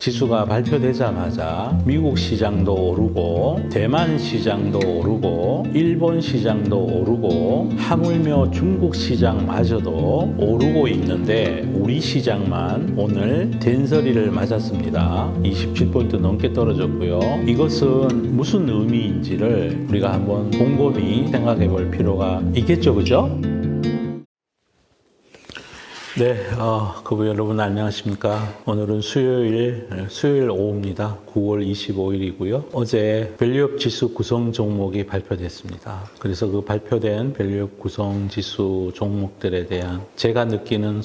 지수가 발표되자마자 미국 시장도 오르고 대만 시장도 오르고 일본 시장도 오르고 하물며 중국 시장마저도 오르고 있는데 우리 시장만 오늘 된서리를 맞았습니다. 27포인트 넘게 떨어졌고요. 이것은 무슨 의미인지를 우리가 한번 곰곰이 생각해 볼 필요가 있겠죠, 그죠? 네, 여러분 안녕하십니까? 오늘은 수요일 오후입니다. 9월 25일이고요. 어제 밸류업 지수 구성 종목이 발표됐습니다. 그래서 그 발표된 밸류업 구성 지수 종목들에 대한 제가 느끼는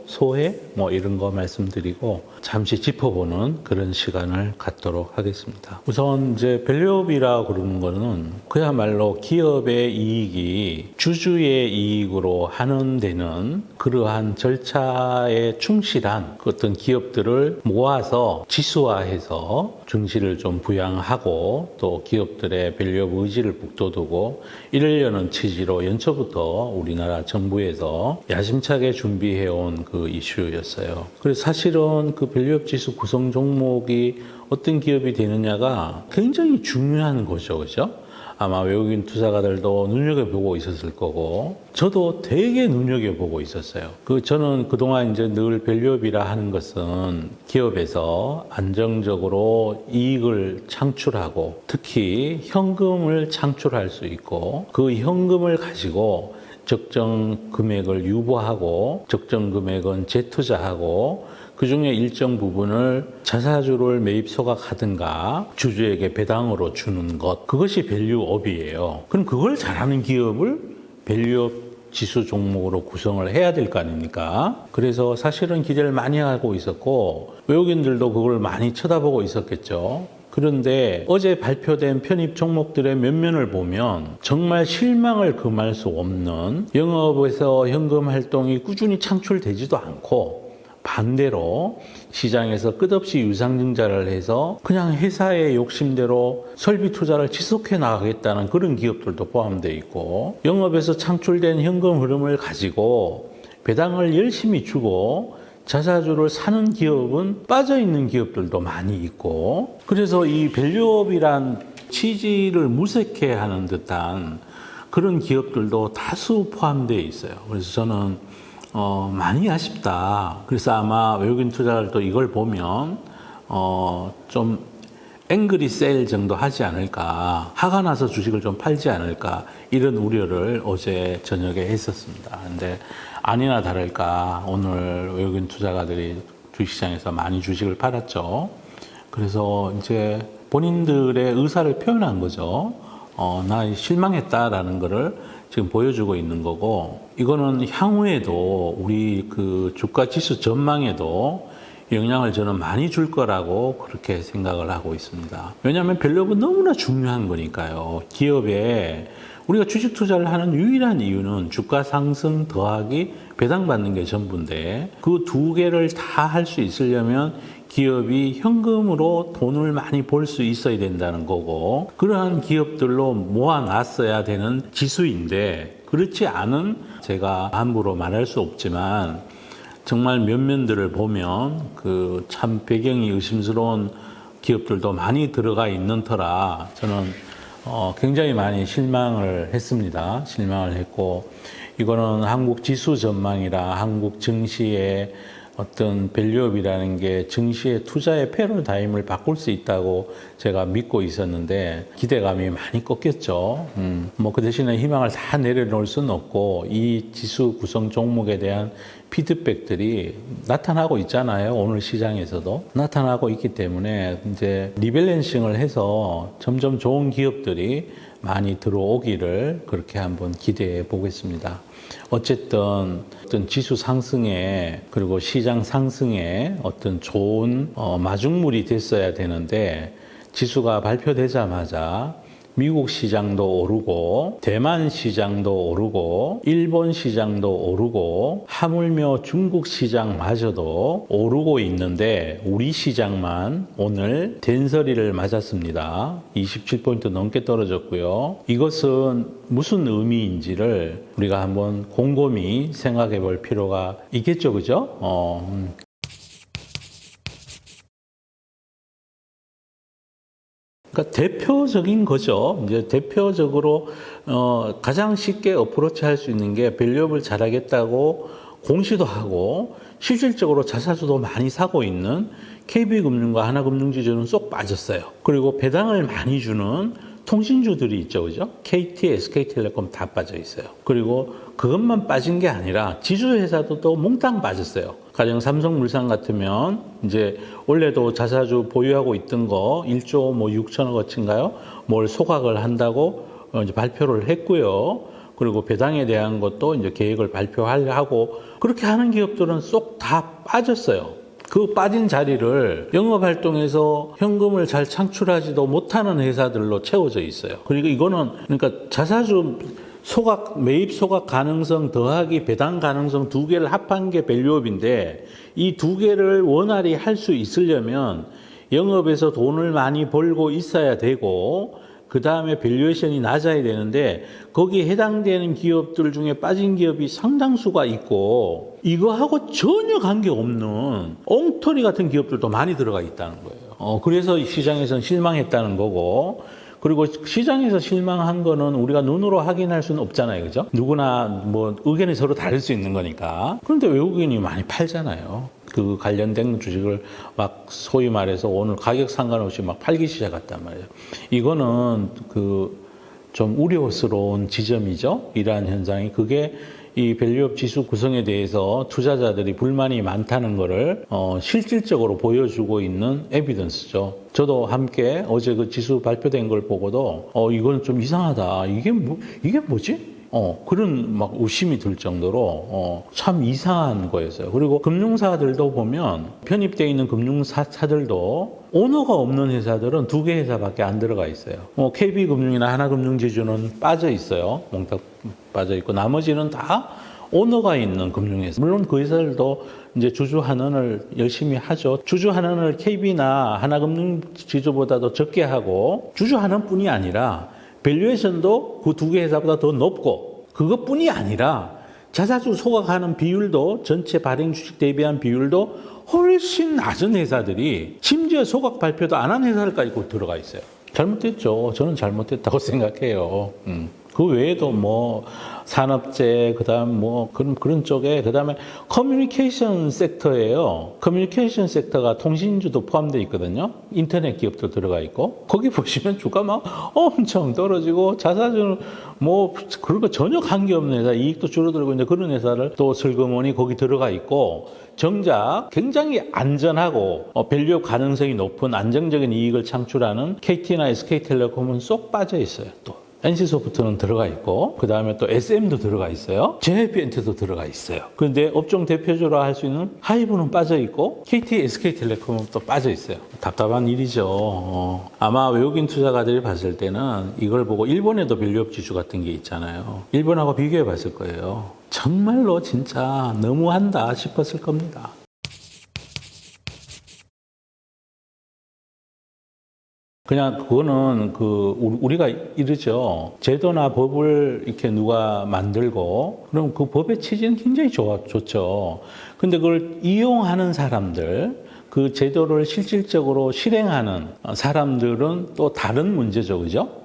소회 이런 거 말씀드리고 잠시 짚어보는 그런 시간을 갖도록 하겠습니다. 우선 이제 밸류업이라 그러는 거는 그야말로 기업의 이익이 주주의 이익으로 하는 데는 그러한 절차에 충실한 어떤 기업들을 모아서 지수화해서 증시를 좀 부양하고 또 기업들의 밸류업 의지를 북돋우고 이러려는 취지로 연초부터 우리나라 정부에서 야심차게 준비해온 그 이슈였어요. 그래서 사실은 그 밸류업 지수 구성 종목이 어떤 기업이 되느냐가 굉장히 중요한 거죠. 그죠? 아마 외국인 투자가들도 눈여겨보고 있었을 거고, 저도 되게 눈여겨보고 있었어요. 저는 그동안 이제 늘 밸류업이라 하는 것은 기업에서 안정적으로 이익을 창출하고, 특히 현금을 창출할 수 있고, 그 현금을 가지고 적정 금액을 유보하고, 적정 금액은 재투자하고, 그 중에 일정 부분을 자사주를 매입 소각하든가 주주에게 배당으로 주는 것, 그것이 밸류업이에요. 그럼 그걸 잘하는 기업을 밸류업 지수 종목으로 구성을 해야 될 거 아닙니까? 그래서 사실은 기대를 많이 하고 있었고 외국인들도 그걸 많이 쳐다보고 있었겠죠. 그런데 어제 발표된 편입 종목들의 면면을 보면 정말 실망을 금할 수 없는, 영업에서 현금 활동이 꾸준히 창출되지도 않고 반대로 시장에서 끝없이 유상증자를 해서 그냥 회사의 욕심대로 설비 투자를 지속해 나가겠다는 그런 기업들도 포함되어 있고, 영업에서 창출된 현금 흐름을 가지고 배당을 열심히 주고 자사주를 사는 기업은 빠져있는 기업들도 많이 있고, 그래서 이 밸류업이란 취지를 무색해 하는 듯한 그런 기업들도 다수 포함되어 있어요. 그래서 저는 많이 아쉽다. 그래서 아마 외국인 투자자들도 이걸 보면 좀 앵그리 세일 정도 하지 않을까, 화가 나서 주식을 좀 팔지 않을까, 이런 우려를 어제 저녁에 했었습니다. 근데 아니나 다를까 오늘 외국인 투자가들이 주식시장에서 많이 주식을 팔았죠. 그래서 이제 본인들의 의사를 표현한 거죠. 나 실망했다라는 거를 지금 보여주고 있는 거고, 이거는 향후에도 우리 그 주가 지수 전망에도 영향을 저는 많이 줄 거라고 그렇게 생각을 하고 있습니다. 왜냐하면 밸류업은 너무나 중요한 거니까요. 기업에 우리가 주식 투자를 하는 유일한 이유는 주가 상승 더하기 배당받는 게 전부인데, 그 두 개를 다 할 수 있으려면 기업이 현금으로 돈을 많이 벌 수 있어야 된다는 거고, 그러한 기업들로 모아놨어야 되는 지수인데, 그렇지 않은, 제가 함부로 말할 수 없지만 정말 면면들을 보면 그 참 배경이 의심스러운 기업들도 많이 들어가 있는 터라 저는 굉장히 많이 실망을 했습니다. 실망을 했고, 이거는 한국 지수 전망이라 한국 증시의 어떤 밸류업이라는 게 증시의 투자의 패러다임을 바꿀 수 있다고 제가 믿고 있었는데 기대감이 많이 꺾였죠. 그 대신에 희망을 다 내려놓을 수는 없고, 이 지수 구성 종목에 대한 피드백들이 나타나고 있잖아요. 오늘 시장에서도 나타나고 있기 때문에 이제 리밸런싱을 해서 점점 좋은 기업들이 많이 들어오기를 그렇게 한번 기대해 보겠습니다. 어쨌든 어떤 지수 상승에, 그리고 시장 상승에 어떤 좋은 마중물이 됐어야 되는데, 지수가 발표되자마자 미국 시장도 오르고 대만 시장도 오르고 일본 시장도 오르고 하물며 중국 시장마저도 오르고 있는데 우리 시장만 오늘 된서리를 맞았습니다. 27포인트 넘게 떨어졌고요. 이것은 무슨 의미인지를 우리가 한번 곰곰이 생각해 볼 필요가 있겠죠, 그죠? 그러니까 대표적인 거죠. 이제 대표적으로 가장 쉽게 어프로치 할 수 있는 게 밸류업을 잘하겠다고 공시도 하고 실질적으로 자사주도 많이 사고 있는 KB금융과 하나금융지주는 쏙 빠졌어요. 그리고 배당을 많이 주는 통신주들이 있죠, 그죠? KT, SK텔레콤 다 빠져 있어요. 그리고 그것만 빠진 게 아니라 지주회사도 또 몽땅 빠졌어요. 가령 삼성물산 같으면 이제 원래도 자사주 보유하고 있던 거 1조 뭐 6천억어치인가요? 뭘 소각을 한다고 이제 발표를 했고요. 그리고 배당에 대한 것도 이제 계획을 발표하고 그렇게 하는 기업들은 쏙 다 빠졌어요. 그 빠진 자리를 영업활동에서 현금을 잘 창출하지도 못하는 회사들로 채워져 있어요. 그리고 이거는 그러니까 자사주 소각, 매입 소각 가능성 더하기 배당 가능성 두 개를 합한 게 밸류업인데 이 두 개를 원활히 할 수 있으려면 영업에서 돈을 많이 벌고 있어야 되고 그 다음에 밸류에이션이 낮아야 되는데 거기에 해당되는 기업들 중에 빠진 기업이 상당수가 있고 이거하고 전혀 관계없는 엉터리 같은 기업들도 많이 들어가 있다는 거예요. 그래서 시장에서는 실망했다는 거고 그리고 시장에서 실망한 거는 우리가 눈으로 확인할 수는 없잖아요. 그죠? 누구나 뭐 의견이 서로 다를 수 있는 거니까. 그런데 외국인이 많이 팔잖아요. 그 관련된 주식을 막 소위 말해서 오늘 가격 상관없이 막 팔기 시작했단 말이에요. 이거는 그 좀 우려스러운 지점이죠. 이러한 현상이. 그게 이 밸류업 지수 구성에 대해서 투자자들이 불만이 많다는 거를 실질적으로 보여주고 있는 에비던스죠. 저도 함께 어제 그 지수 발표된 걸 보고도 이건 좀 이상하다. 이게 뭐지? 그런 막 의심이 들 정도로 참 이상한 거였어요. 그리고 금융사들도 보면 편입되어 있는 금융사들도 오너가 없는 회사들은 두 개 회사밖에 안 들어가 있어요. KB금융이나 하나금융지주는 빠져 있어요. 몽땅 빠져 있고 나머지는 다 오너가 있는 금융회사. 물론 그 회사들도 이제 주주환원을 열심히 하죠. 주주환원을 KB나 하나금융지주보다도 적게 하고 주주환원뿐이 아니라 밸류에이션도 그 두 개 회사보다 더 높고 그것뿐이 아니라 자사주 소각하는 비율도 전체 발행 주식 대비한 비율도 훨씬 낮은 회사들이 심지어 소각 발표도 안 한 회사들까지 곧 들어가 있어요. 잘못됐죠. 저는 잘못됐다고 생각해요. 그 외에도 뭐 산업재 그다음 뭐 그런 쪽에 그다음에 커뮤니케이션 섹터예요. 커뮤니케이션 섹터가 통신주도 포함되어 있거든요. 인터넷 기업도 들어가 있고 거기 보시면 주가 막 엄청 떨어지고 자사주는 뭐 그런 거 전혀 관계없는 회사 이익도 줄어들고 있는데 그런 회사를 또 슬그머니 거기 들어가 있고 정작 굉장히 안전하고 밸류업 가능성이 높은 안정적인 이익을 창출하는 KT나 SK텔레콤은 쏙 빠져 있어요. 또 NC소프트는 들어가 있고 그 다음에 또 SM도 들어가 있어요. JYP엔트도 들어가 있어요. 그런데 업종 대표적으로 할 수 있는 하이브는 빠져 있고 KT, SK텔레콤은 또 빠져 있어요. 답답한 일이죠. 아마 외국인 투자가들이 봤을 때는 이걸 보고 일본에도 밸류업 지수 같은 게 있잖아요. 일본하고 비교해 봤을 거예요. 정말로 진짜 너무한다 싶었을 겁니다. 그냥 그거는 우리가 이러죠. 제도나 법을 이렇게 누가 만들고 그럼 그 법의 취지는 굉장히 좋죠. 근데 그걸 이용하는 사람들, 그 제도를 실질적으로 실행하는 사람들은 또 다른 문제죠. 그죠?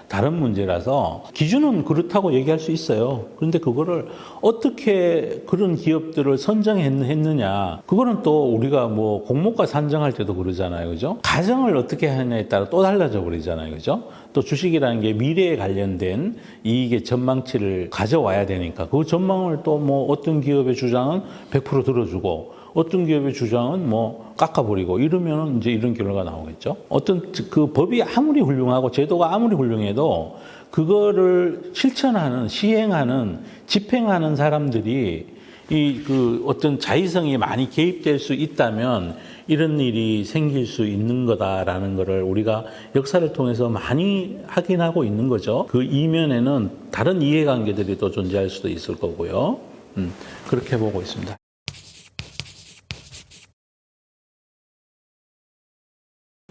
다른 문제라서 기준은 그렇다고 얘기할 수 있어요. 그런데 그거를 어떻게 그런 기업들을 선정했느냐. 그거는 또 우리가 뭐 공모가 산정할 때도 그러잖아요. 그죠? 가정을 어떻게 하느냐에 따라 또 달라져 버리잖아요. 그죠? 또 주식이라는 게 미래에 관련된 이익의 전망치를 가져와야 되니까 그 전망을 또 뭐 어떤 기업의 주장은 100% 들어주고 어떤 기업의 주장은 뭐 깎아버리고 이러면 이제 이런 결과가 나오겠죠. 어떤 그 법이 아무리 훌륭하고 제도가 아무리 훌륭해도 그거를 실천하는, 시행하는, 집행하는 사람들이 그 어떤 자의성이 많이 개입될 수 있다면 이런 일이 생길 수 있는 거다라는 거를 우리가 역사를 통해서 많이 확인하고 있는 거죠. 그 이면에는 다른 이해관계들이 또 존재할 수도 있을 거고요. 그렇게 보고 있습니다.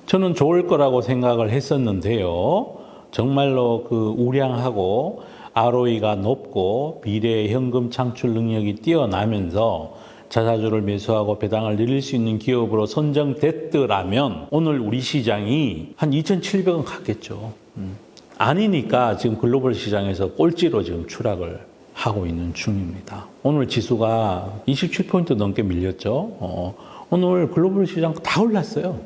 저는 좋을 거라고 생각을 했었는데요. 정말로 그 우량하고 ROE가 높고 미래의 현금 창출 능력이 뛰어나면서 자사주를 매수하고 배당을 늘릴 수 있는 기업으로 선정됐더라면 오늘 우리 시장이 한 2,700원 갔겠죠. 아니니까 지금 글로벌 시장에서 꼴찌로 지금 추락을 하고 있는 중입니다. 오늘 지수가 27포인트 넘게 밀렸죠. 오늘 글로벌 시장 다 올랐어요.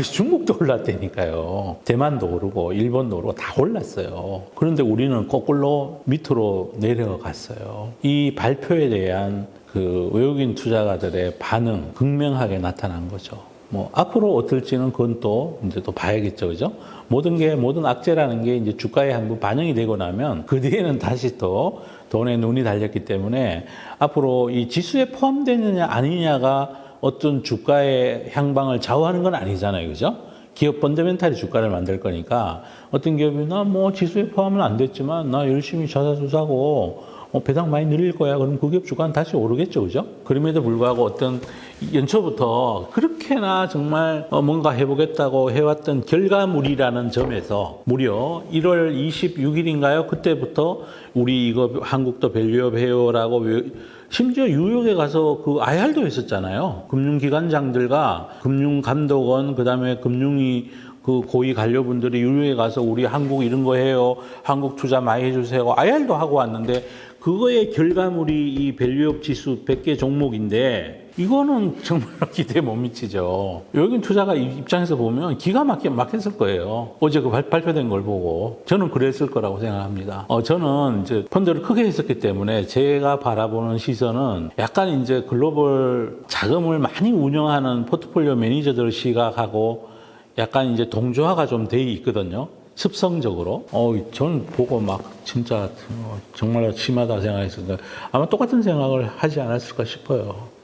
중국도 올랐다니까요. 대만도 오르고 일본도 오르고 다 올랐어요. 그런데 우리는 거꾸로 밑으로 내려갔어요. 이 발표에 대한 그 외국인 투자가들의 반응 극명하게 나타난 거죠. 앞으로 어떨지는 그건 또 이제 또 봐야겠죠, 그죠? 모든 악재라는 게 이제 주가에 한번 반영이 되고 나면 그 뒤에는 다시 또 돈에 눈이 달렸기 때문에 앞으로 이 지수에 포함되느냐 아니냐가 어떤 주가의 향방을 좌우하는 건 아니잖아요, 그죠? 기업 펀더멘탈이 주가를 만들 거니까 어떤 기업이 나 지수에 포함은 안 됐지만 나 열심히 자사주 사고 배당 많이 늘릴 거야. 그럼 그 기업 주가는 다시 오르겠죠, 그죠? 그럼에도 불구하고 어떤 연초부터 그렇게나 정말 뭔가 해보겠다고 해왔던 결과물이라는 점에서 무려 1월 26일인가요? 그때부터 우리 이거 한국도 밸류업 해요라고 심지어 뉴욕에 가서 그 IR도 했었잖아요. 금융기관장들과 금융감독원, 그 다음에 금융이 그 고위 관료분들이 뉴욕에 가서 우리 한국 이런 거 해요. 한국 투자 많이 해주세요. IR도 하고 왔는데 그거의 결과물이 이 밸류업 지수 100개 종목인데 이거는 정말 기대에 못 미치죠. 외국인 투자가 입장에서 보면 기가 막혔을 거예요. 어제 그 발표된 걸 보고 저는 그랬을 거라고 생각합니다. 저는 이제 펀드를 크게 했었기 때문에 제가 바라보는 시선은 약간 이제 글로벌 자금을 많이 운영하는 포트폴리오 매니저들 시각하고 약간 이제 동조화가 좀 돼 있거든요. 습성적으로. 저는 보고 막 진짜 정말 심하다 생각했었는데 아마 똑같은 생각을 하지 않았을까 싶어요.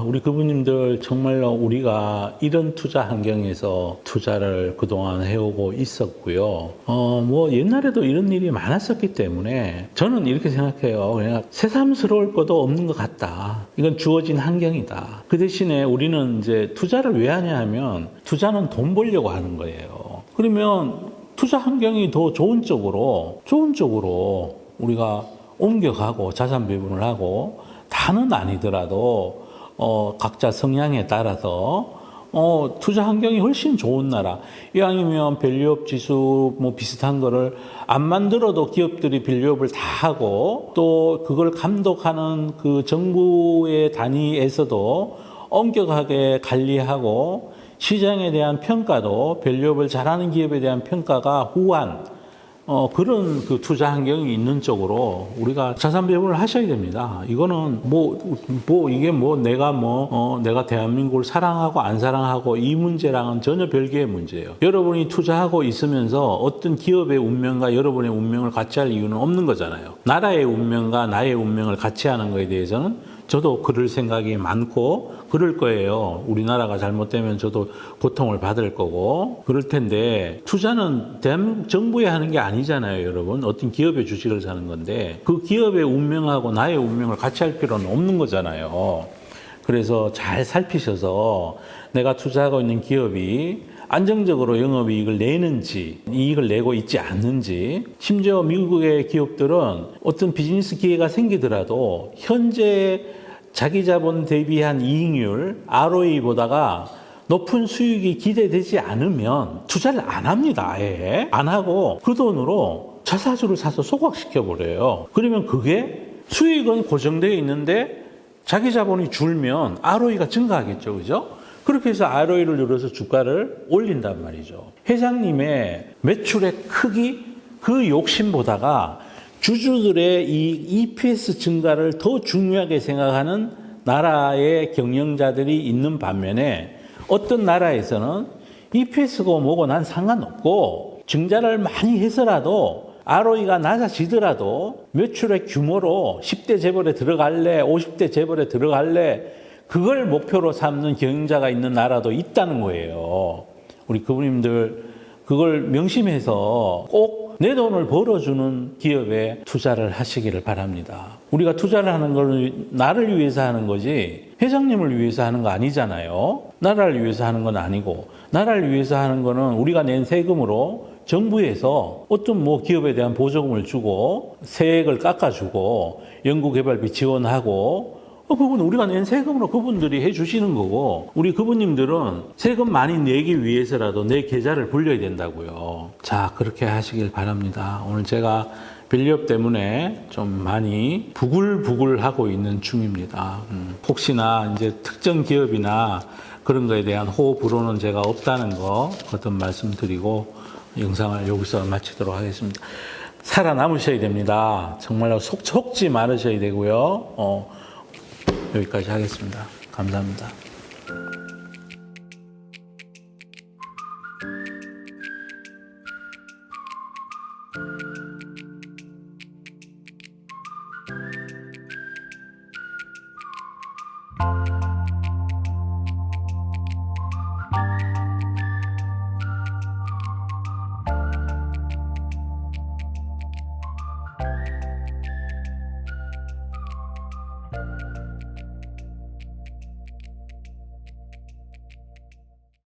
우리 그분님들 정말로 우리가 이런 투자 환경에서 투자를 그동안 해오고 있었고요. 옛날에도 이런 일이 많았었기 때문에 저는 이렇게 생각해요. 그냥 새삼스러울 것도 없는 것 같다. 이건 주어진 환경이다. 그 대신에 우리는 이제 투자를 왜 하냐 하면 투자는 돈 벌려고 하는 거예요. 그러면 투자 환경이 더 좋은 쪽으로 우리가 옮겨가고 자산 배분을 하고 다는 아니더라도 각자 성향에 따라서 투자 환경이 훨씬 좋은 나라. 이왕이면 밸류업 지수 비슷한 거를 안 만들어도 기업들이 밸류업을 다 하고 또 그걸 감독하는 그 정부의 단위에서도 엄격하게 관리하고 시장에 대한 평가도 밸류업을 잘하는 기업에 대한 평가가 후한 그런 그 투자 환경이 있는 쪽으로 우리가 자산 배분을 하셔야 됩니다. 이거는 이게 내가 대한민국을 사랑하고 안 사랑하고 이 문제랑은 전혀 별개의 문제예요. 여러분이 투자하고 있으면서 어떤 기업의 운명과 여러분의 운명을 같이 할 이유는 없는 거잖아요. 나라의 운명과 나의 운명을 같이 하는 거에 대해서는 저도 그럴 생각이 많고 그럴 거예요. 우리나라가 잘못되면 저도 고통을 받을 거고 그럴 텐데 투자는 대한민국 정부에 하는 게 아니잖아요, 여러분. 어떤 기업의 주식을 사는 건데 그 기업의 운명하고 나의 운명을 같이 할 필요는 없는 거잖아요. 그래서 잘 살피셔서 내가 투자하고 있는 기업이 안정적으로 영업이익을 내는지 이익을 내고 있지 않는지 심지어 미국의 기업들은 어떤 비즈니스 기회가 생기더라도 현재 자기 자본 대비한 이익률 ROE보다가 높은 수익이 기대되지 않으면 투자를 안 합니다. 아예 안 하고 그 돈으로 자사주를 사서 소각시켜 버려요. 그러면 그게 수익은 고정되어 있는데 자기 자본이 줄면 ROE가 증가하겠죠, 그죠? 그렇게 해서 ROE를 늘려서 주가를 올린단 말이죠. 회장님의 매출의 크기 그 욕심보다가 주주들의 이 EPS 증가를 더 중요하게 생각하는 나라의 경영자들이 있는 반면에 어떤 나라에서는 EPS고 뭐고 난 상관없고 증자를 많이 해서라도 ROE가 낮아지더라도 매출의 규모로 10대 재벌에 들어갈래, 50대 재벌에 들어갈래 그걸 목표로 삼는 경영자가 있는 나라도 있다는 거예요. 우리 그분님들 그걸 명심해서 꼭 내 돈을 벌어주는 기업에 투자를 하시기를 바랍니다. 우리가 투자를 하는 건 나를 위해서 하는 거지 회장님을 위해서 하는 거 아니잖아요. 나라를 위해서 하는 건 아니고 나라를 위해서 하는 거는 우리가 낸 세금으로 정부에서 어떤 뭐 기업에 대한 보조금을 주고 세액을 깎아주고 연구개발비 지원하고 그건 우리가 낸 세금으로 그분들이 해주시는 거고 우리 그분님들은 세금 많이 내기 위해서라도 내 계좌를 불려야 된다고요. 자, 그렇게 하시길 바랍니다. 오늘 제가 밸류업 때문에 좀 많이 부글부글하고 있는 중입니다. 혹시나 이제 특정 기업이나 그런 거에 대한 호흡 불호는 제가 없다는 거 어떤 말씀드리고 영상을 여기서 마치도록 하겠습니다. 살아남으셔야 됩니다. 정말로 속지 말으셔야 되고요. 여기까지 하겠습니다. 감사합니다.